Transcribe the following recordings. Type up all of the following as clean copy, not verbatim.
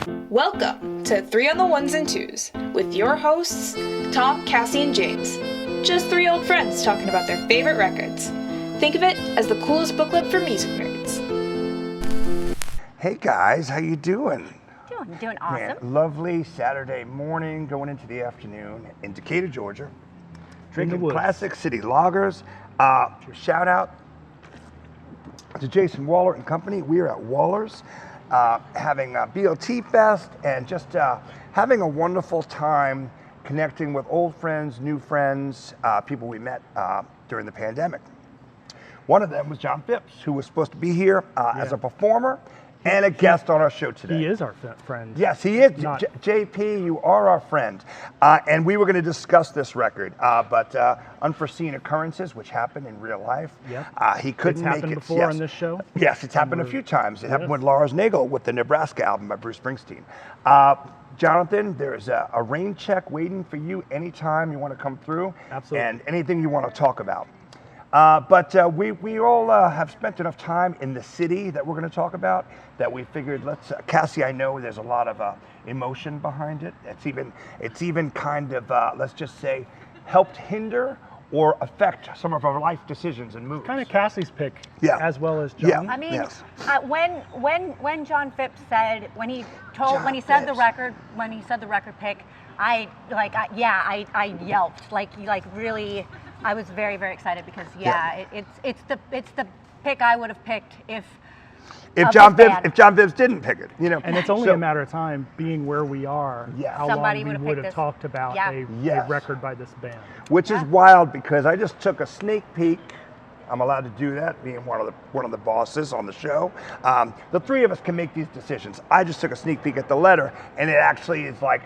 Welcome to 3 on the Ones and Twos with your hosts, Tom, Cassie, and James. Just 3 old friends talking about their favorite records. Think of it as the coolest booklet for music nerds. Hey guys, how you doing? Doing awesome. Man, lovely Saturday morning going into the afternoon in Decatur, Georgia. Drinking classic city lagers. Shout out to Jason Waller and company. We are at Waller's having a BLT Fest and just having a wonderful time connecting with old friends, new friends, people we met during the pandemic. One of them was Jon Phipps, who was supposed to be here as a performer and a guest on our show today. He is our friend. Yes, he is. JP, you are our friend. And we were going to discuss this record, but unforeseen occurrences, which happened in real life. Yep. He couldn't make it. It's happened before on this show? Yes, it's happened a few times. It happened with Lars Nagel with the Nebraska album by Bruce Springsteen. Jonathan, there's a rain check waiting for you anytime you want to come through. Absolutely. And anything you want to talk about. But we all have spent enough time in the city that we're going to talk about that we figured Cassie, I know there's a lot of emotion behind it. It's even kind of, let's just say, helped hinder or affect some of our life decisions and moves. Kind of Cassie's pick, as well as Jon. Yeah. I mean, when Jon Phipps said the record pick, I yelped like really. I was very, very excited because it's the pick I would have picked if Jon Phipps didn't pick it, you know. And it's only a matter of time, being where we are, how somebody long we would have talked about a record by this band. Which is wild because I just took a sneak peek. I'm allowed to do that, being one of the bosses on the show. The 3 of us can make these decisions. I just took a sneak peek at the letter, and it actually is like.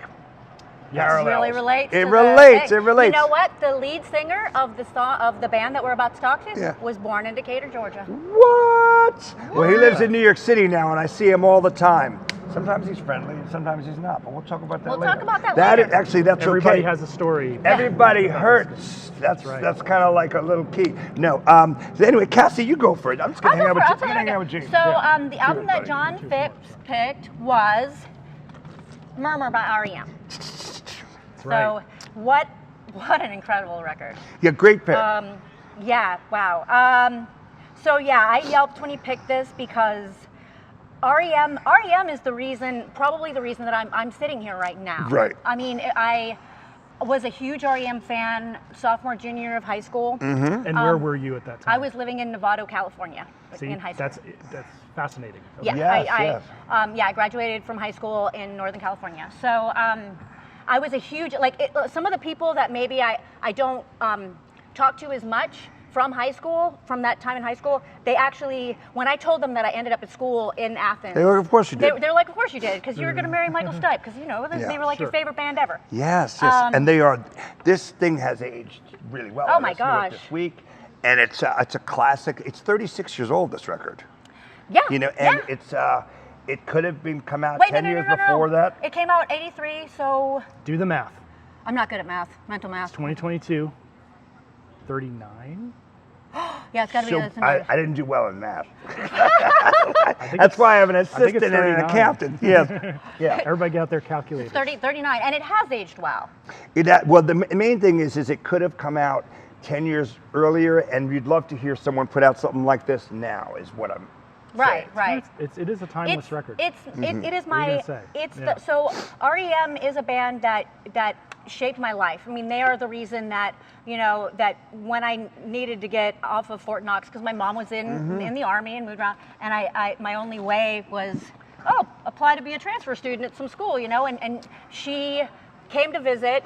Yes. It really relates. It relates. You know what? The lead singer of the band that we're about to talk to was born in Decatur, Georgia. What? Well, he lives in New York City now, and I see him all the time. Sometimes he's friendly, and sometimes he's not. But we'll talk about that later. We'll talk about that later. That's Everybody okay. has a story. Everybody hurts. That's right. That's kind of like a little key. No. So anyway, Cassie, you go for it. I'm just gonna hang out with James. So the album that Jon Phipps picked was Murmur by REM. Right. So what an incredible record. Yeah, great pick. Wow. I yelped when he picked this because REM is probably the reason that I'm sitting here right now. Right. I mean, I was a huge REM fan sophomore, junior year of high school. Mm-hmm. And where were you at that time? I was living in Novato, California in high school. That's fascinating. Yeah, yes. I graduated from high school in Northern California. So I was a huge, some of the people that maybe I don't talk to as much from that time in high school, they actually, when I told them that I ended up at school in Athens. They were like, of course you did. They're like, of course you did, because you were going to marry Michael Stipe, because, they were like your favorite band ever. Yes. And this thing has aged really well. Oh my gosh. This week, and it's a classic. It's 36 years old, this record. Yeah. And it could have come out 10 years before that. It came out 83, so. Do the math. I'm not good at math, mental math. It's 2022. 39? Yeah, it's got to be. I didn't do well in math. That's why I have an assistant and an accountant. Yes. Yeah. Everybody get out their calculators. 39, and it has aged well. Well, the main thing is it could have come out 10 years earlier, and we'd love to hear someone put out something like this now, is what I'm saying. Right. It is a timeless record. It is my. So REM is a band that shaped my life. I mean, they are the reason that that when I needed to get off of Fort Knox, because my mom was in the Army and moved around, and I my only way was apply to be a transfer student at some school, and she came to visit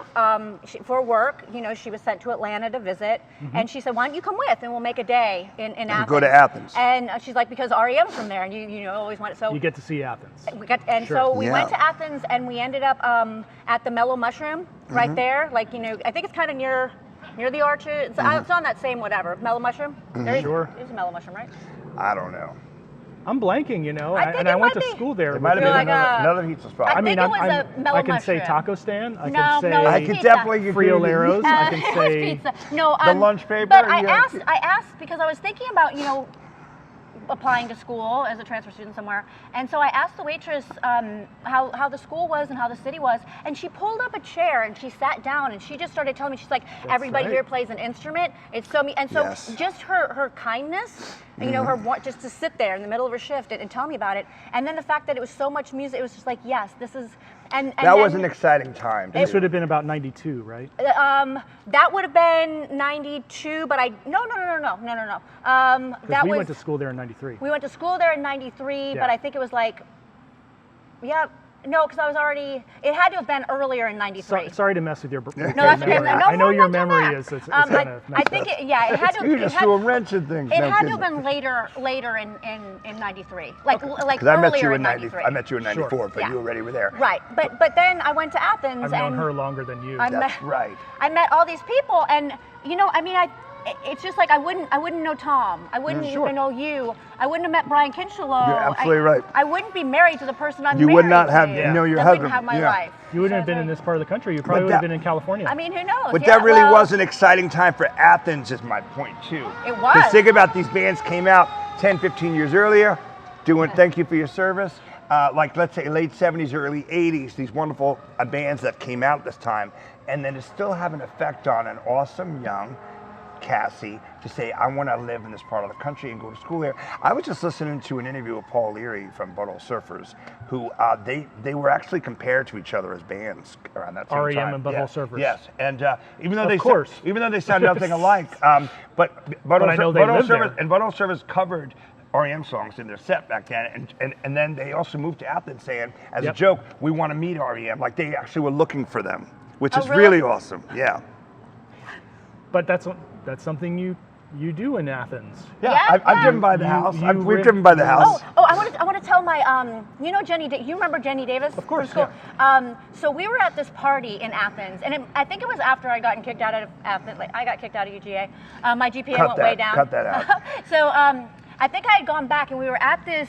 for work. She was sent to Atlanta to visit, and she said, "Why don't you come with, and we'll make a day in Athens." Go to Athens. And she's like, "Because REM's from there, and you always want it." So you get to see Athens. So we went to Athens, and we ended up at the Mellow Mushroom right there. I think it's kind of near the Arches. It's on that same whatever Mellow Mushroom. Sure. There's a Mellow Mushroom, right? I don't know. I'm blanking, I went to school there. It might have been another pizza spot. I think it was a Mellow I can say Mushroom. taco stand. I No, can say no, I could definitely agree with you. Frioleros. I can say pizza. No, the lunch paper. But I asked because I was thinking about applying to school as a transfer student somewhere. And so I asked the waitress how the school was and how the city was. And she pulled up a chair and she sat down and she just started telling me, she's like, everybody here plays an instrument. It's so me. And so just her kindness, you know, her just to sit there in the middle of her shift and tell me about it. And then the fact that it was so much music, it was just like, yes, this is. And that was an exciting time. This would have been about 92, right? That would have been 92, but no. We went to school there in 93. We went to school there in 93, but I think it was like, no, because I was already, it had to have been earlier in 93. Sorry to mess with your No, that's okay. memory. I know your memory is kind of messed I think up. it had to. You just threw a wrench in things. It had to have been later in 93, like Because I met you earlier in 93. I met you in 94, Sure. but you already were there. Right, but then I went to Athens. I've known her longer than you. That's right. I met all these people, and you know, I mean, it's just like I wouldn't know Tom. I wouldn't even know you. I wouldn't have met Brian Kinchelow. You're absolutely right. I wouldn't be married to the person I'm You married would not have to. your husband. I wouldn't have my life. You wouldn't have been in this part of the country. You probably would have been in California. I mean, who knows? But that really was an exciting time for Athens, is my point, too. It was. Because think about these bands came out 10, 15 years earlier, doing Thank You for Your Service. Like, let's say, late 70s, early 80s, these wonderful bands that came out at this time. And then to still have an effect on an awesome young Cassie to say, I want to live in this part of the country and go to school there. I was just listening to an interview with Paul Leary from Butthole Surfers, who they were actually compared to each other as bands around that same time. REM and Butthole Surfers. Yes, and even though they sound nothing alike, but Butthole Surfers covered REM songs in their set back then, and then they also moved to Athens saying, as a joke, we want to meet REM. Like they actually were looking for them, which is really awesome. Yeah. But that's something you do in Athens. Yeah, I've driven by the house. We've driven by the house. I want to tell my you know Jenny. You remember Jenny Davis? Of course. From school? So we were at this party in Athens, and I think it was after I got kicked out of Athens. Like I got kicked out of UGA. My GPA went way down. Cut that out. So I think I had gone back, and we were at this.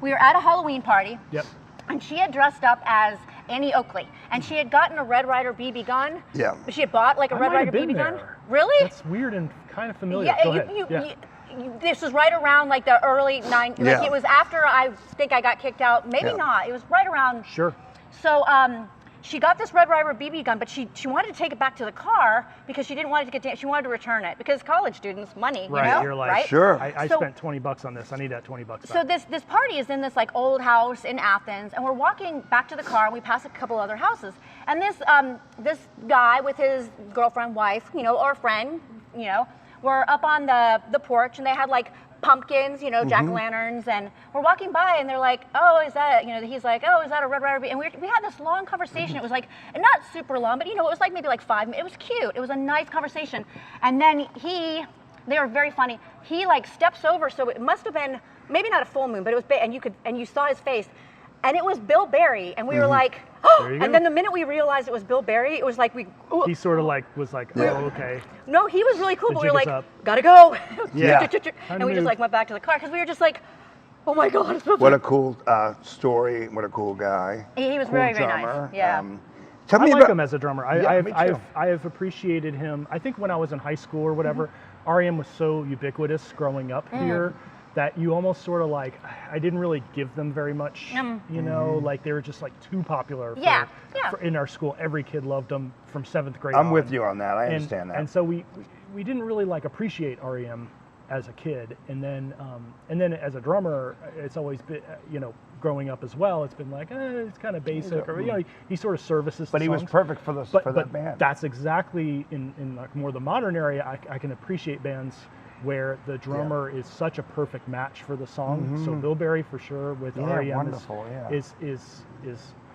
We were at a Halloween party. Yep. And she had dressed up as Annie Oakley, and she had gotten a Red Ryder BB gun. Yeah. She had bought like a Red Ryder BB gun. Really? That's weird and kind of familiar. Yeah. Go ahead. This was right around like the early 90s. Like it was after I think I got kicked out. Maybe not. It was right around. Sure. So she got this Red Ryder BB gun, but she wanted to take it back to the car because she didn't want it to get. She wanted to return it because college students, money. Right. You know? You're like, right? Sure. I spent $20 on this. I need that $20 back. So this party is in this like old house in Athens, and we're walking back to the car, and we pass a couple other houses, and this guy with his girlfriend, wife, you know, or friend, you know, were up on the porch, and they had like pumpkins, you know, jack-o'-lanterns, and we're walking by, and they're like, oh, is that, you know, he's like, oh, is that a Red Ryder? And we had this long conversation. It was like, not super long, but, you know, it was like maybe like 5 minutes. It was cute. It was a nice conversation. And then they were very funny. He like steps over, so it must have been, maybe not a full moon, but it was big, and you saw his face. And it was Bill Berry, and we were like, oh! And then the minute we realized it was Bill Berry, it was like He sort of like was like, oh, okay. No, he was really cool, but we were like, up. Gotta go. Yeah. And we just like went back to the car because we were just like, oh my God, it's Bill Berry. What a cool story. What a cool guy. He was cool very, drummer. very nice. Yeah. Tell me I like him as a drummer. me I have appreciated him. I think when I was in high school or whatever, REM was so ubiquitous growing up here that you almost sort of like, I didn't really give them very much, you know, like they were just like too popular for in our school. Every kid loved them from 7th grade I'm with you on that. I understand that. And so we didn't really like appreciate REM as a kid. And then as a drummer, it's always been, you know, growing up as well, it's been like, it's kind of basic, or, you know, he sort of services But the he was songs. perfect for that band. That's exactly, in like more the modern area, I can appreciate bands where the drummer is such a perfect match for the song. So Bill Berry for sure with REM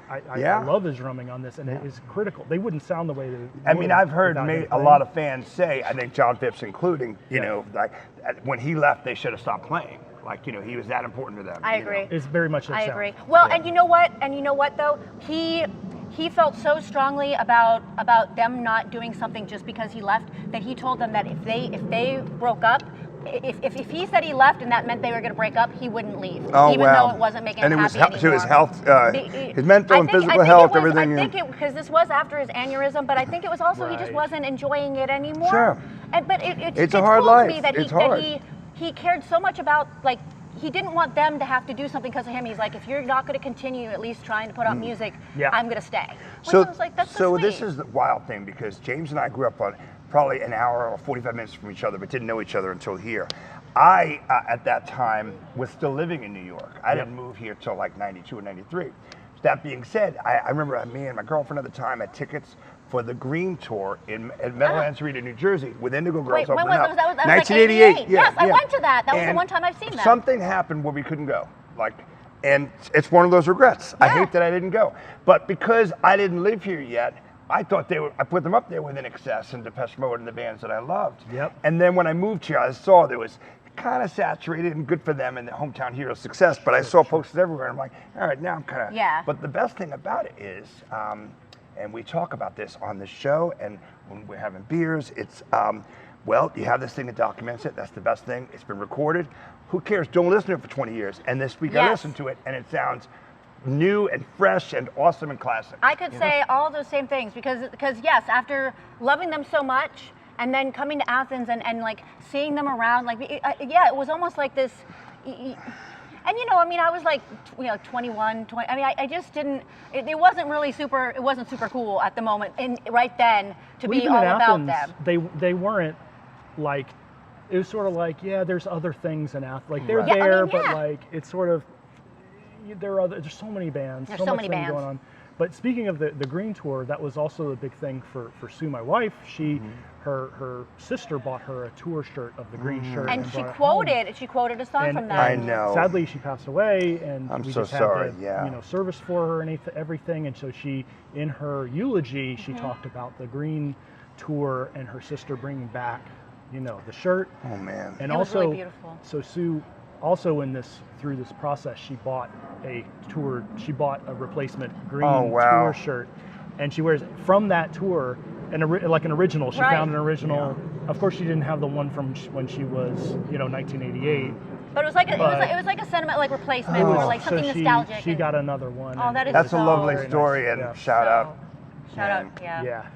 I love his drumming on this, and it is critical. They wouldn't sound the way they would. I mean, I've heard a lot of fans say, I think Jon Phipps including, you know, like when he left, they should have stopped playing. Like, you know, he was that important to them. I agree. It's very much that I sound. agree. Well, and you know what though? He felt so strongly about them not doing something just because he left that he told them that if they broke up, if he said he left and that meant they were going to break up, he wouldn't leave, even though it wasn't making him happy anymore. To his health, his mental and physical health, everything. I think because this was after his aneurysm, but I think it was also he just wasn't enjoying it anymore. Sure. But it's a hard cool life. to me that It's hard. he cared so much about, like, he didn't want them to have to do something because of him. He's like, if you're not going to continue at least trying to put out music, I'm going to stay. So, I was like, that's so sweet. This is the wild thing, because James and I grew up on probably an hour or 45 minutes from each other, but didn't know each other until here. I, at that time, was still living in New York. I didn't move here till like 92 or 93. That being said, I remember me and my girlfriend at the time had tickets for the Green Tour at Meadowlands Arena, New Jersey, with Indigo Girls opening up. That was 1988. Like yes, I went to that. That was the one time I've seen that. Something happened where we couldn't go. And it's one of those regrets. I hate that I didn't go. But because I didn't live here yet, I thought I put them up there with INXS and Depeche Mode and the bands that I loved. And then when I moved here, I saw there was kind of saturated, and good for them and the hometown hero success, but I saw posters everywhere, and I'm like, all right, now I'm kind of, But the best thing about it is, and we talk about this on the show, and when we're having beers, it's, well, you have this thing that documents it, that's the best thing, it's been recorded, who cares, don't listen to it for 20 years, and this week I listened to it, and it sounds new and fresh and awesome and classic. I could say all those same things, because yes, after loving them so much, and then coming to Athens and like seeing them around, like, it was almost like this, and I was like, 21, 20, I just didn't, it wasn't really super, it wasn't super cool at the moment, and right then, to be all about them. They weren't like, it was sort of like, there's other things in Athens, like they're there, but like, it's sort of, there's so many bands, there's so so much many bands going on. But speaking of the Green Tour, that was also a big thing for Sue, my wife. She, her sister bought her a tour shirt of the Green shirt, and she quoted a song from that. I know. Sadly, she passed away, and I'm we so just had sorry. the, service for her and everything. And so she, in her eulogy, she talked about the Green Tour and her sister bringing back, the shirt. Oh man! And it also, was really beautiful. So Sue, also through this process, she bought a replacement Green tour shirt, and she wears from that tour an original. She found an original. Of course, she didn't have the one from when she was 1988. But it was like it was like a sentiment, replacement, or like something nostalgic. She got another one. Oh, that's a lovely story, nice. And shout out. Yeah.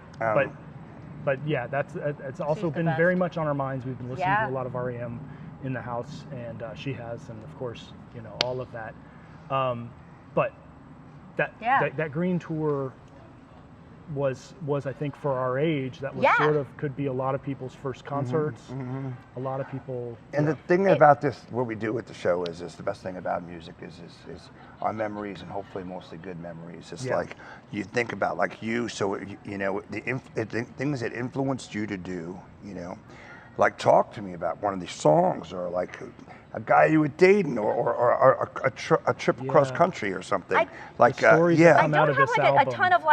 But it's also been very much on our minds. We've been listening to a lot of REM in the house, and she has, and of course, all of that. But that Green Tour was I think for our age, that was sort of could be a lot of people's first concerts. A lot of people. And the thing about this, what we do with the show is the best thing about music is our memories, and hopefully mostly good memories. It's like you think about the things that influenced you to do, like talk to me about one of these songs, or like a guy you were dating, or a trip across country or something. I don't have a ton of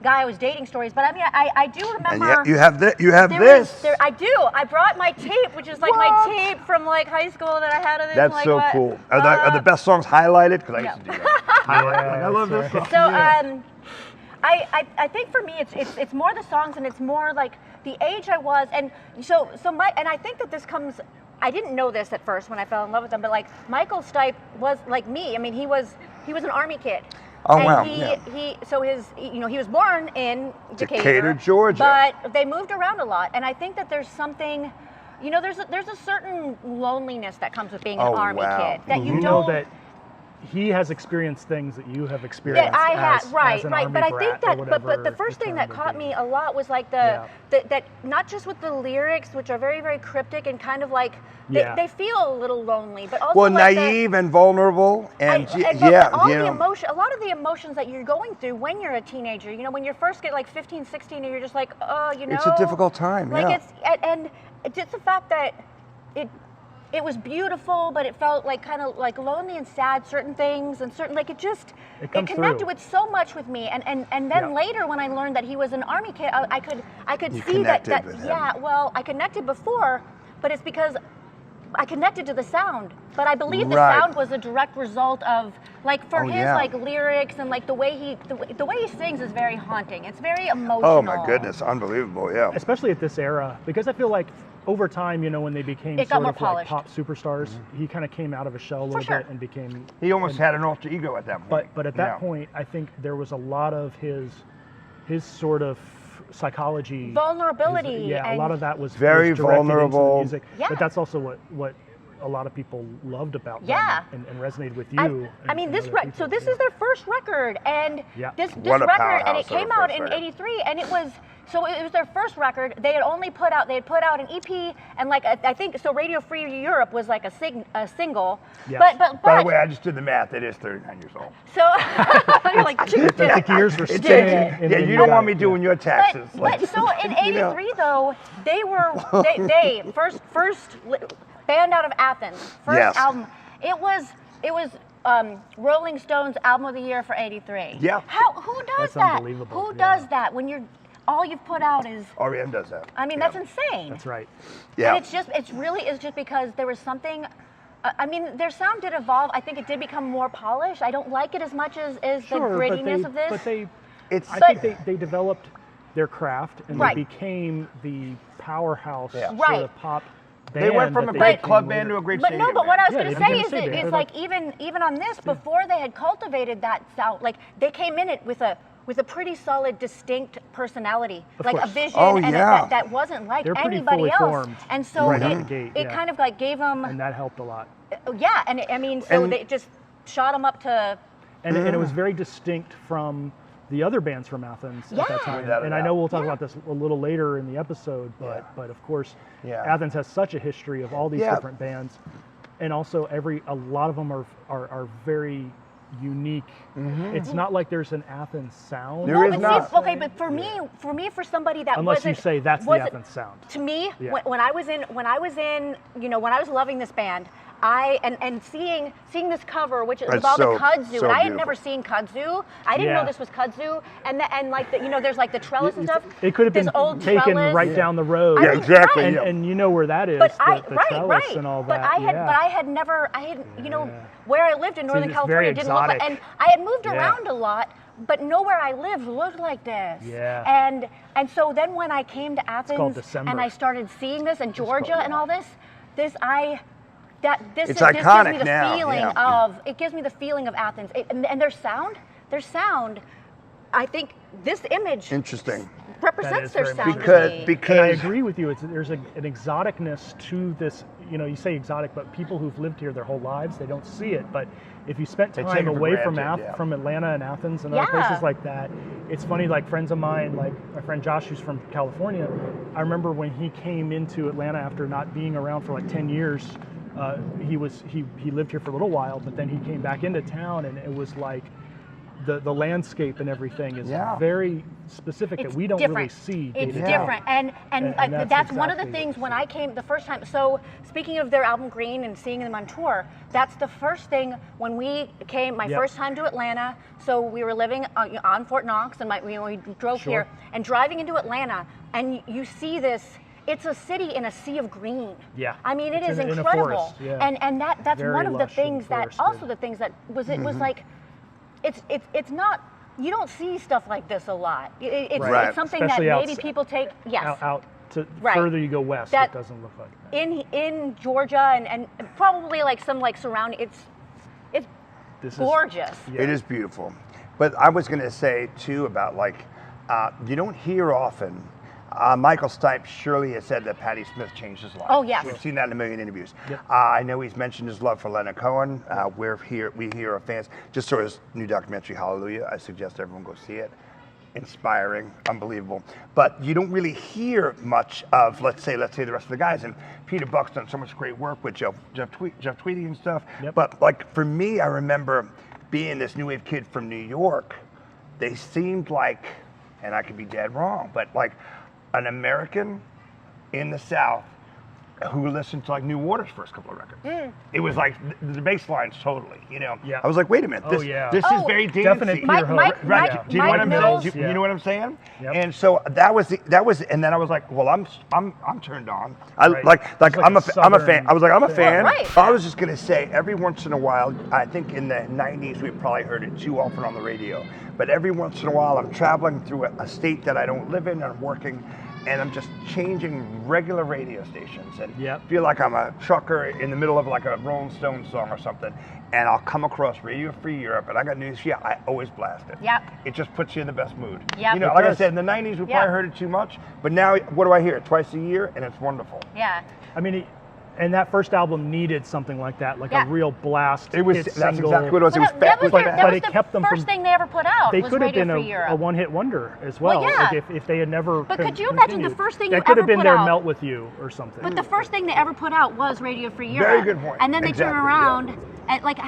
guy I was dating stories, but I do remember. And you have this. I do. I brought my tape, which is like my tape from high school that I had of this. That's so cool. Are the best songs highlighted? Because I used to do that. I love this song. So I think for me it's more the songs, and it's more like the age I was, and and I think that this comes. I didn't know this at first when I fell in love with them, but Michael Stipe was like me. I mean, he was an Army kid. Oh, and wow. He was born in Decatur, Georgia. But they moved around a lot, and I think that there's something, there's a certain loneliness that comes with being an Army kid that you know that he has experienced things that you have experienced. That I had, right. But I think that, but the first thing that caught me a lot was that not just with the lyrics, which are very, very cryptic and kind of they feel a little lonely, but also naive and vulnerable, and a lot of the emotions that you're going through when you're a teenager. When you first get 15, 16, and you're just it's a difficult time. And it's the fact that it was beautiful, but it felt kind of lonely and sad, certain things, and certain it connected with so much with me. And then later when I learned that he was an Army kid, I could see that I connected before, but it's because I connected to the sound. But I believe the sound was a direct result of his lyrics, and the way he sings is very haunting. It's very emotional. Oh my goodness, unbelievable, yeah. Especially at this era, because I feel like over time, when they became sort of pop superstars, he kind of came out of a shell a little bit and became. He almost had an alter ego at that point. But at that point, I think there was a lot of his sort of psychology, vulnerability. A lot of that was very vulnerable. Music. Yeah. But that's also what a lot of people loved about them and resonated with you. This is their first record, and this record, and it came out in '83, and it was their first record. They had put out an EP, and I think Radio Free Europe was like a single. Yes. But by the way, I just did the math. It is 39 years old. So you're like, the gears were spinning. You don't want me doing your taxes. But so in '83 though, they were first band out of Athens, first album. It was Rolling Stones album of the year for '83. Yeah. Who does That's that? unbelievable. Who does that when all you've put out is REM does that. I mean, that's insane. That's right. Yeah. And it's just because there was something. Their sound did evolve. I think it did become more polished. I don't like it as much as the grittiness of this. I think they developed their craft and they became the powerhouse sort of pop band. They went from a great club band to a great stadium. But what I was going to say is like even on this, before they had cultivated that sound, like they came in it with a pretty solid, distinct personality, a vision, and that wasn't like anybody else. Formed and so it kind of like gave them, and that helped a lot. Yeah, and they just shot them up to, and it was very distinct from the other bands from Athens at that time. And I know we'll talk about this a little later in the episode, but of course, Athens has such a history of all these different bands, and also a lot of them are very unique. It's not like there's an Athens sound. There is not. But for me, for somebody that unless you say that's the Athens sound. To me, when I was loving this band, and seeing this cover, which is about the kudzu, and I had never seen kudzu. I didn't know this was kudzu, and there's like the trellis and stuff. It could have been taken right down the road. Yeah, exactly. And you know where that is. But the trellis and all that. I had never where I lived in Northern California didn't look like, and I had moved around a lot, but nowhere I lived looked like this. Yeah. And so then when I came to Athens and I started seeing this in Georgia and all this gives me the feeling of Athens. And their sound, I think this image represents their sound. Because I agree with you. There's an exoticness to this. You say exotic, but people who've lived here their whole lives, they don't see it. But if you spent time away from Atlanta and Athens and other places like that, it's funny. Like friends of mine, like my friend Josh, who's from California, I remember when he came into Atlanta after not being around for like 10 years. He lived here for a little while, but then he came back into town, and it was like the landscape and everything is very specific that we don't really see. It's different, and that's one of the things when I came the first time. So speaking of their album Green and seeing them on tour, that's the first thing when we came. My first time to Atlanta. So we were living on Fort Knox, and we drove here, and driving into Atlanta, and you see this. It's a city in a sea of green. Yeah. I mean, it is incredible. And that's very one of the things forested. was it was like, it's not. You don't see stuff like this a lot. It's something especially that maybe people take. Out to further you go west, it doesn't look like that. In Georgia and probably like some surrounding. It's gorgeous. It is beautiful. But I was going to say too about you don't hear often. Michael Stipe surely has said that Patti Smith changed his life. Oh, yes. We've seen that in a million interviews. Yep. I know he's mentioned his love for Leonard Cohen. We here are fans. Just saw his new documentary, Hallelujah. I suggest everyone go see it. Inspiring, unbelievable. But you don't really hear much of, let's say the rest of the guys. And Peter Buck's done so much great work with Jeff Tweedy and stuff. Yep. But for me, I remember being this new wave kid from New York. They seemed like, and I could be dead wrong, but an American in the South who listened to New Water's first couple of records. It was like the bass lines totally, I was like, wait a minute, this is very dancey. Right. Do you know what I'm saying? You know what I'm saying? Yep. And so that was, and then I was like, well, I'm turned on. I'm a fan. I was like, I'm a fan. Right. I was just gonna say, every once in a while, I think in the 90s we probably heard it too often on the radio, but every once in a while I'm traveling through a state that I don't live in, and I'm working, and I'm just changing regular radio stations and feel like I'm a trucker in the middle of a Rolling Stones song or something. and I'll come across Radio Free Europe, and I got news for you, I always blast it. Yep. It just puts you in the best mood. Yep. You know, like I said, in the 90s, we probably heard it too much, but now, what do I hear? Twice a year, and it's wonderful. Yeah. I mean, and that first album needed something like that, like a real blast. It was, hit that's single. exactly what it was. It was That was them the first thing they ever put out. They was could have Radio been Free Europe. a one-hit wonder as well. Well, yeah. Like if they had never. But could you imagine the first thing that you could ever have been put their out? Melt With You or something. But the first thing they ever put out was Radio Free Europe. Very good point. And then they Exactly, turn around and like,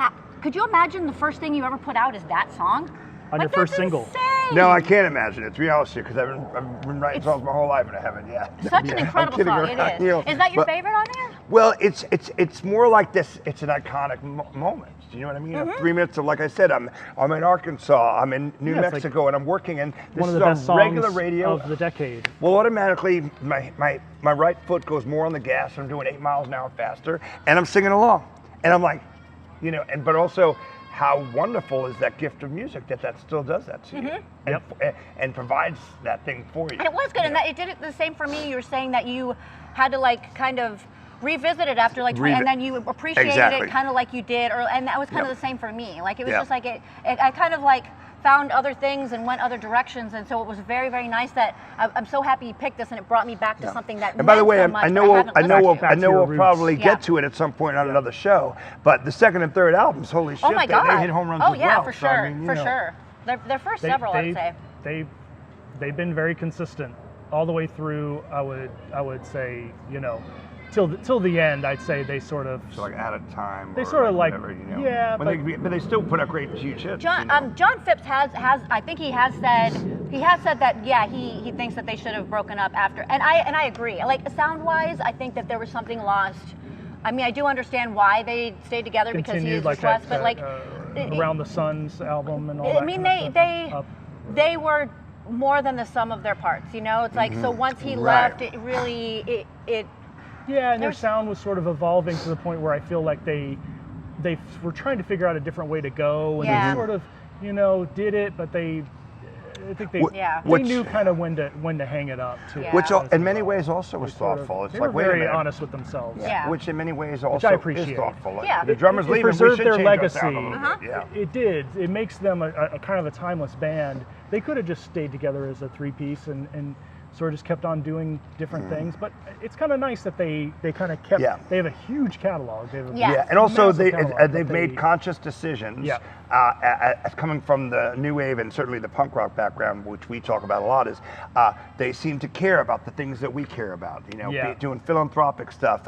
could you imagine the first thing you ever put out is that song? On your first single. Insane. No, I can't imagine it, to be honest with you, because I've been writing songs my whole life and I haven't yet. Such an incredible song, it is. You know, is that your favorite on there? Well, it's more like this. It's an iconic moment. Do you know what I mean? 3 minutes of, like I said, I'm in Arkansas, I'm in New Mexico, and I'm working, and this one of is the best on regular songs radio of the decade. Well, automatically, my right foot goes more on the gas. I'm doing 8 miles an hour faster, and I'm singing along, and I'm like, you know, but also, how wonderful is that gift of music that still does that to you and provides that thing for you. And it was good, and that it did it the same for me. You were saying that you had to like kind of revisit it after like 20, and then you appreciated it kind of like you did, and that was kind of the same for me. Like it was just like I kind of like found other things and went other directions, and so it was very, very nice that I'm so happy you picked this, and it brought me back to something that. And by the way, so much, I know we'll probably roots. get to it at some point on another show. But the second and third albums, holy shit, oh my God. they hit home runs oh as yeah, well. for So, sure, I mean, for sure. Their first several, I would say. They've been very consistent all the way through. I would say, you know, till the end. I'd say they sort of like Out of Time. They sort of like whatever, you know. yeah, but they still put out great huge hits. Jon Phipps has I think he has said that he thinks that they should have broken up after, and I agree. Like sound wise, I think that there was something lost. I mean, I do understand why they stayed together because he is like West, but like Around the Sun's album and all that. I mean, kind of they were more than the sum of their parts. You know, it's like so once he left, it really it. Yeah, and their sound was sort of evolving to the point where I feel like they were trying to figure out a different way to go, and they sort of, you know, did it, but I think they knew kind of when to hang it up too. Yeah. Which in many ways also was thoughtful. They were very honest with themselves. Yeah. Which in many ways also is thoughtful. Yeah. The drummers leaving, we preserved should their change legacy. our sound a little bit. Yeah. It did. It makes them a kind of a timeless band. They could have just stayed together as a three-piece and sort of just kept on doing different things, but it's kind of nice that they kind of kept. They have a huge catalog. They have and also they've made conscious decisions. As coming from the new wave and certainly the punk rock background, which we talk about a lot, is they seem to care about the things that we care about. You know, doing philanthropic stuff,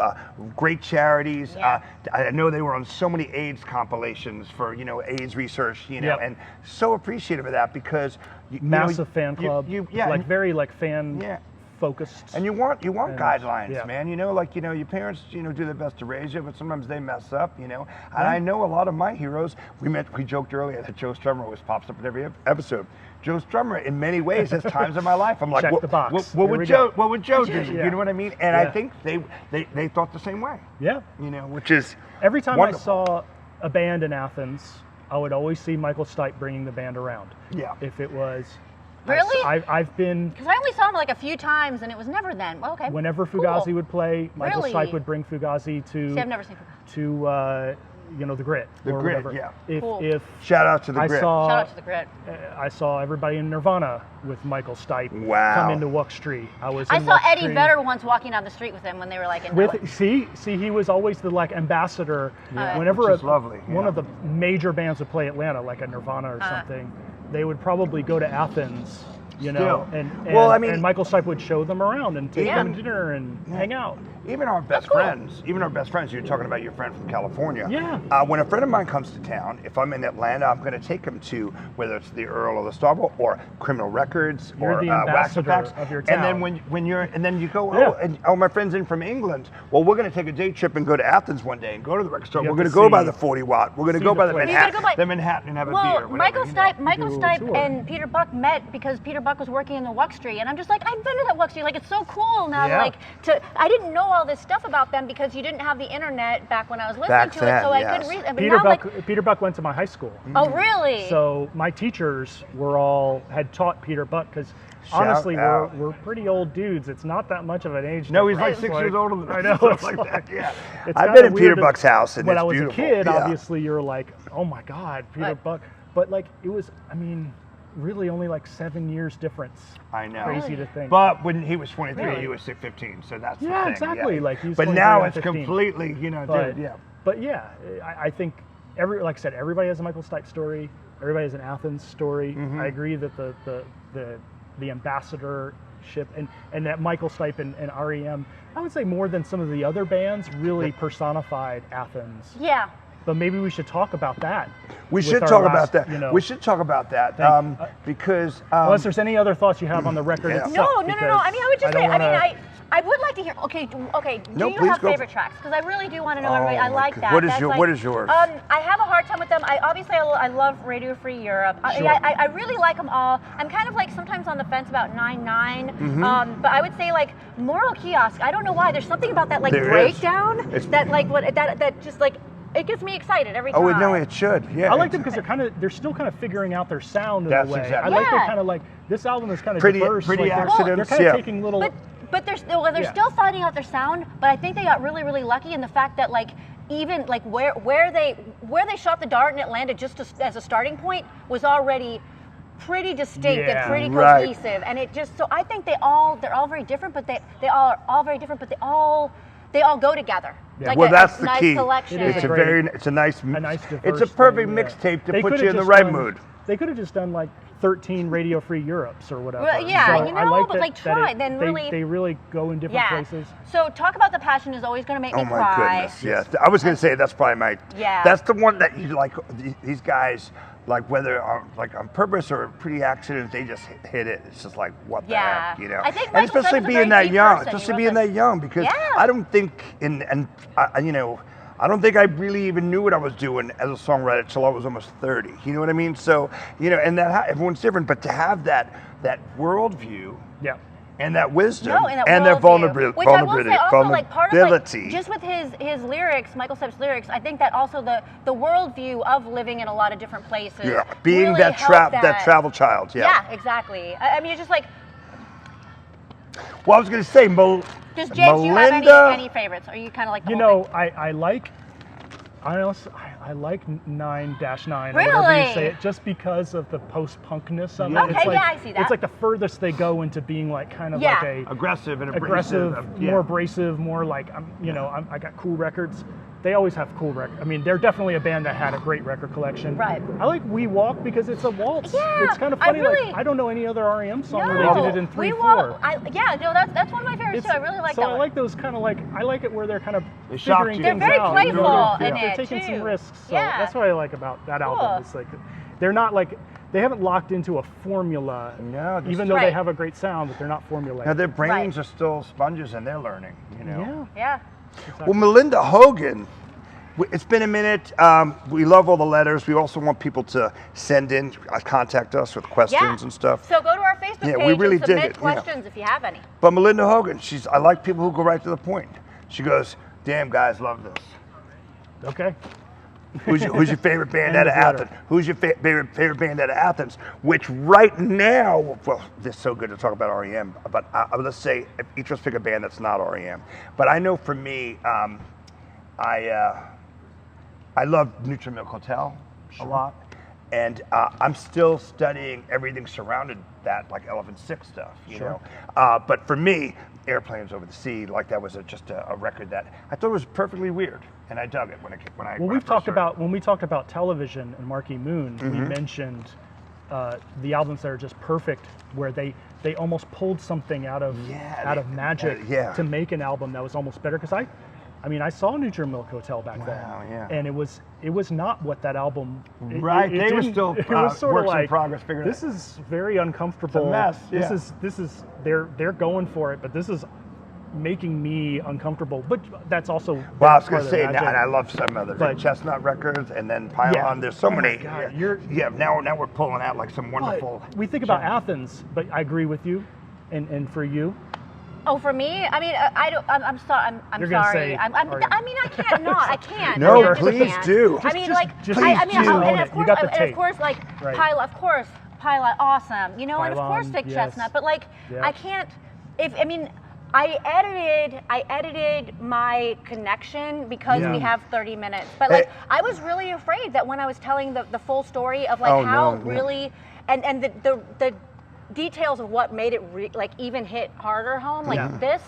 great charities. I know they were on so many AIDS compilations for AIDS research. You know, and so appreciative of that because. Massive fan club, like very like fan focused. And you want guidelines, man. You know, like your parents, do their best to raise you, but sometimes they mess up. And I know a lot of my heroes. We joked earlier that Joe Strummer always pops up in every episode. Joe Strummer, in many ways, has times in my life. I'm like, check the box. What would Joe do? You know what I mean? And I think they thought the same way. Yeah. Which is every time wonderful. I saw a band in Athens, I would always see Michael Stipe bringing the band around. Yeah. If it was. Really? I've been. Because I only saw him like a few times, and it was never then. Well, okay. Whenever Fugazi would play, Michael Stipe would bring Fugazi to. See, I've never seen Fugazi. To the Grit. The Grit, whatever. yeah. If shout out to the Grit. Shout out to the Grit. I saw everybody in Nirvana with Michael Stipe come into Wuck Street. I saw Eddie Vedder once walking down the street with him when they were like in. See, he was always the like ambassador. Yeah. Whenever Which is lovely. One of the major bands would play Atlanta, like a Nirvana or something, they would probably go to Athens. And Michael Stipe would show them around and take them to dinner and hang out. Even our best friends, you're talking about your friend from California. Yeah. When a friend of mine comes to town, if I'm in Atlanta, I'm going to take him to whether it's the Earl or the Starbuck or Criminal Records you're or the ambassador of your town. And then you go, my friend's in from England. Well, we're going to take a day trip and go to Athens one day and go to the record store. We're going to go by the 40 Watt. We're going to go by the Manhattan and have a beer. Michael Stipe and Peter Buck met because Peter Buck was working in the Wuck Street, and I'm just like, I've been to that Wuck Street. Like, it's so cool now. I didn't know all this stuff about them because you didn't have the internet back when I was listening to it, so I couldn't read it. Peter Buck went to my high school. Oh, really? So my teachers had taught Peter Buck because honestly, we're pretty old dudes. It's not that much of an age difference. No, he's like 6 years older than us. I know. It's like that. Yeah. I've been in Peter Buck's house, and when it's I was beautiful. a kid, obviously, you're like, oh my God, Peter Buck. But like, it was, really only like 7 years difference. I know. Crazy to think. But when he was 23, he was 15, so that's the thing. Exactly. Yeah. Like he's but 23, now it's 15. completely, But yeah, I think like I said, everybody has a Michael Stipe story. Everybody has an Athens story. Mm-hmm. I agree that the ambassadorship and that Michael Stipe and REM, I would say more than some of the other bands, really personified Athens. Yeah. But maybe we should talk about that. We should talk about that. We should talk about that because unless there's any other thoughts you have on the record itself. No. I mean, I would just say, I would like to hear. Okay. Do you have favorite tracks? Because I really do want to know. Everybody, I like that. What is yours? I have a hard time with them. I love Radio Free Europe. Sure. I really like them all. I'm kind of like sometimes on the fence about 9/9. Mm-hmm. But I would say like Moral Kiosk. I don't know why. There's something about that like breakdown that just like. It gets me excited every time. Oh, no, it should. Yeah. I like them because they're still kind of figuring out their sound in a way. Exactly. I like they're kind of like, this album is kind of diverse. Pretty like accidents. They're kind of taking little. But they're still finding out their sound. But I think they got really, really lucky in the fact that like even like where they shot the dart and it landed just as a starting point was already pretty distinct and pretty cohesive. And it just so I think they're all very different, but they all very different, but they all go together. Yeah. Like that's the nice key. Collection. It's a nice diverse it's a perfect thing, mixtape to put you in the right mood. They could have just done like 13 Radio Free Europes or whatever. Well, yeah, so but like try then really. They really go in different places. So Talk About the Passion is always going to make me cry. Oh my goodness, yes. I was going to say that's probably my. Yeah. That's the one that you like. These guys. Like whether like on purpose or pretty accident, they just hit it. It's just like what the heck, I think and especially being that young, because I don't think I don't think I really even knew what I was doing as a songwriter till I was almost 30. You know what I mean? So and that everyone's different, but to have that worldview, and that wisdom, and that vulnerability, which I will say also, like part of like, just with his lyrics, Michael Stipe's lyrics, I think that also the worldview of living in a lot of different places, being really that travel child, yeah, exactly. I mean, it's just like. Well, I was going to say, does James, do you have any favorites? Are you kind of like the whole thing? I like 9-9 really? or whatever you say it, just because of the post-punkness of it. Okay, it's like, I see that. It's like the furthest they go into being like kind of like a aggressive, more abrasive, more like I got cool records. They always have cool records. I mean, they're definitely a band that had a great record collection. Right. I like We Walk because it's a waltz. Yeah, it's kind of funny. I don't know any other REM song where they did it in 3/4. That's one of my favorites too. I really like that. So I like those kind of like I like it where they're kind of figuring they're things very out. playful in they're it taking too. some risks. So that's what I like about that album. It's like they're not like they haven't locked into a formula. No, even though they have a great sound, but they're not formulated. Now their brains are still sponges and they're learning. Yeah. Exactly. Well, Melinda Hogan. It's been a minute. We love all the letters. We also want people to send in, contact us with questions and stuff. So go to our Facebook page we really and submit dig it. questions if you have any. But Melinda Hogan, I like people who go right to the point. She goes, damn, guys, love this. Okay. Who's your favorite band out of Athens? Who's your favorite band out of Athens? Which right now, well, it's so good to talk about REM, but let's say each of us pick a band that's not REM. But I know for me, I love Neutral Milk Hotel a lot, and I'm still studying everything surrounding that, like Elephant Six stuff, you know. But for me, Airplanes Over the Sea, like that was just a record that I thought was perfectly weird, and I dug it when I. Well, when we talked about television and Marquee Moon, we mentioned the albums that are just perfect, where they almost pulled something out of magic to make an album that was almost better. Because I saw Neutral Milk Hotel back then, and it was not what that album. They were still it was sort works of like, in progress. Figuring this is very uncomfortable. It's a mess. This is they're going for it, but this is making me uncomfortable. But that's also. Well, I was going to say, and I love some other Chestnut Records, and then Pylon. There's so many. Now we're pulling out like some wonderful. We think about Athens, but I agree with you, and for you. Oh, for me, I mean, I'm sorry. I'm sorry. I mean, I can't not. I can't. No, I mean, please can't. do. I mean, like, please I mean, do. and of course, like, Right. Of course, Pilot, awesome. You know, and of course, Pylon, Thick yes. Chestnut. But like, I can't. I edited my connection because we have 30 minutes. But like, I was really afraid that when I was telling the full story of like really, and the details of what made it like even hit harder home, like this.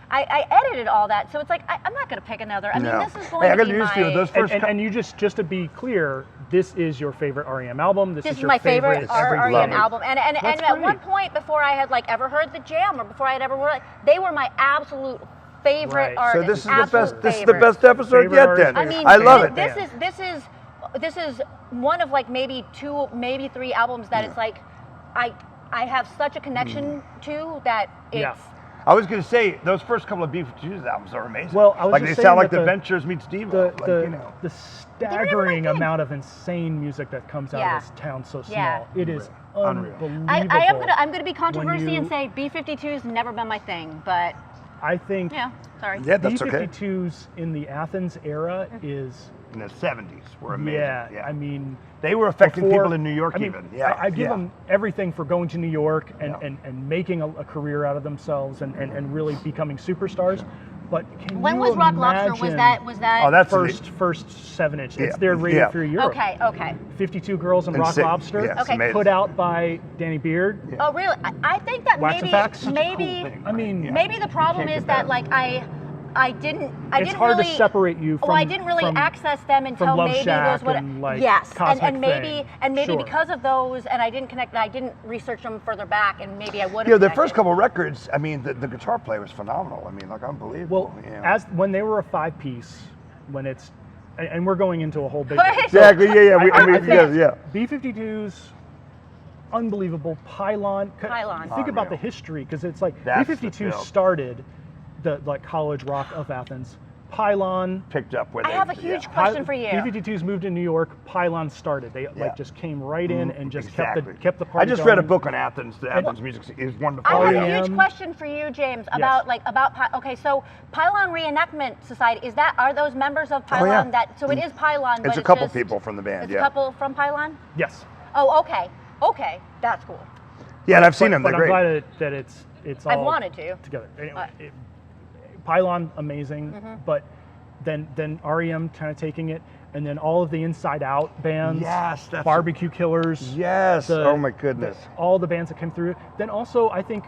I edited all that, so it's like I'm not going to pick another. I mean, this is going to be my. Those first and you just to be clear, this is your favorite REM album. This is your my favorite REM it. album, and at one point before I had like ever heard the Jam or before I had ever heard, they were my absolute favorite artist. So this is the best. This is the best episode yet. Then I mean, I love it. This is one of like maybe 2, maybe 3 albums that it's like I have such a connection to that it's. I was going to say those first couple of B-52s albums are amazing. Well, I was like just they sound saying like that the Ventures meets Devo. The staggering amount of insane music that comes out of this town so small. It is unbelievable. I'm gonna be controversial and say B-52's never been my thing, but I think that's okay. B-52s in the Athens era is in the 70s were amazing. Yeah, I mean they were affecting people in New York even. I give them everything for going to New York and making a career out of themselves and really becoming superstars. But when was Rock Lobster? Was that? Oh, that's first 7-inch. It's their radio for Europe. Okay. 52 Girls and Rock Lobster. Put out by Danny Beard. Oh, really? I think that maybe the problem is that like I didn't hard really to separate you from. I didn't really access them until Love maybe Shack those and maybe because of those, and I didn't connect. I didn't research them further back, and maybe I would have. Yeah, the first couple records. I mean, the guitar player was phenomenal. I mean, like unbelievable. Well, when they were a 5-piece, when it's, and we're going into a whole big. Exactly. B-52s. Unbelievable. Pylon. Think about the history, because it's like B-52 started the college rock of Athens. Pylon picked up with. I have a huge question for you. B-52s moved to New York. Pylon started. They just came right in and just kept the party. I just read a book on Athens. The Athens music is wonderful. I have a huge question for you, James, about so Pylon Reenactment Society, are those members of Pylon so it is Pylon, but it's a couple people from the band. It's a couple from Pylon? Yes. Oh, okay. Okay, that's cool. Yeah, and I've seen them. They're great. I'm glad that it's all I've wanted to together. Anyway, Pylon, amazing, but then REM kind of taking it, and then all of the Inside Out bands, Barbecue Killers, oh my goodness, all the bands that came through. Then also, I think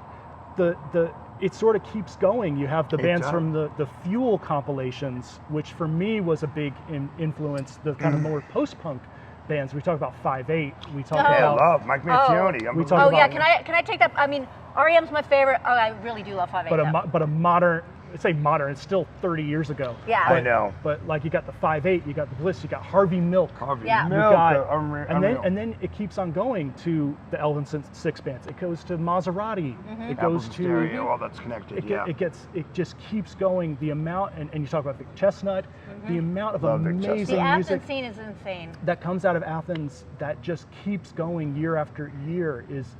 it sort of keeps going. You have the bands from the Fuel compilations, which for me was a big influence. The kind of more post-punk bands. We talk about 5/8. We talk about. I love Mike Mantione. We talk about, Can I take that? I mean, REM's my favorite. Oh, I really do love 5/8. But a modern. I'd say modern. It's still 30 years ago. Yeah, I know. But like you got the 5/8, you got the Bliss, you got Harvey Milk. And then it keeps on going to the Elvis Six bands. It goes to Maserati. It goes to all that's connected. It just keeps going. The amount and you talk about the Chestnut, the amount of amazing music. The Athens scene is insane. That comes out of Athens that just keeps going year after year is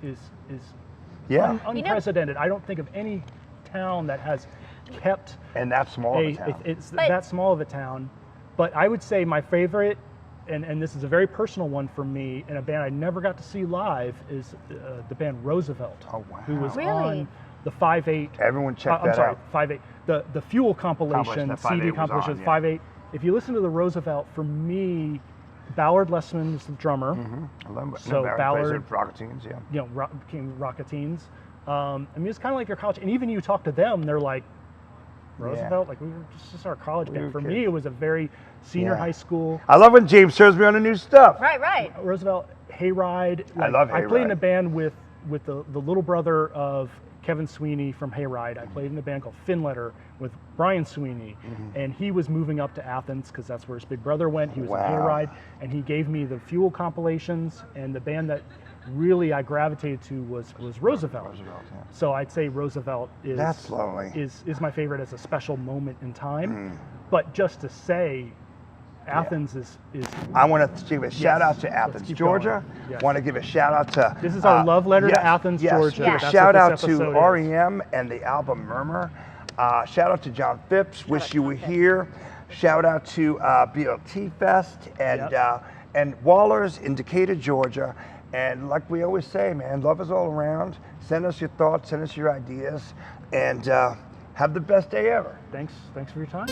unprecedented. I don't think of any town that has kept and that small of a town. It's that small of a town. But I would say my favorite, and this is a very personal one for me, and a band I never got to see live is the band Roosevelt, who was on the 5/8. Everyone check that out. 5/8. The Fuel compilation, CD compilation, 5/8. If you listen to the Roosevelt, for me, Ballard Lessman is the drummer. I love it. So Ballard, Rocketines, became Rocketines. I mean, it's kind of like your college, and even you talk to them, they're like, Roosevelt, like we were just our college band. For me, it was a very senior high school. I love when James shows me on the new stuff. Right. Roosevelt, Hayride. I love Hayride. I played in a band with the little brother of Kevin Sweeney from Hayride. I played in a band called Finletter with Brian Sweeney, and he was moving up to Athens because that's where his big brother went. He was in Hayride, and he gave me the Fuel compilations, and the band that really I gravitated to was Roosevelt. So I'd say Roosevelt is my favorite as a special moment in time. But just to say, Athens is. I want to give a shout out to Athens, Georgia. Yes. Want to give a shout out to. This is our love letter to Athens, Georgia. Give a shout out to REM and the album Murmur. Shout out to Jon Phipps. Wish you were here. Shout out to BLT Fest and Waller's in Decatur, Georgia. And like we always say, man, love is all around. Send us your thoughts, send us your ideas, and have the best day ever. Thanks for your time.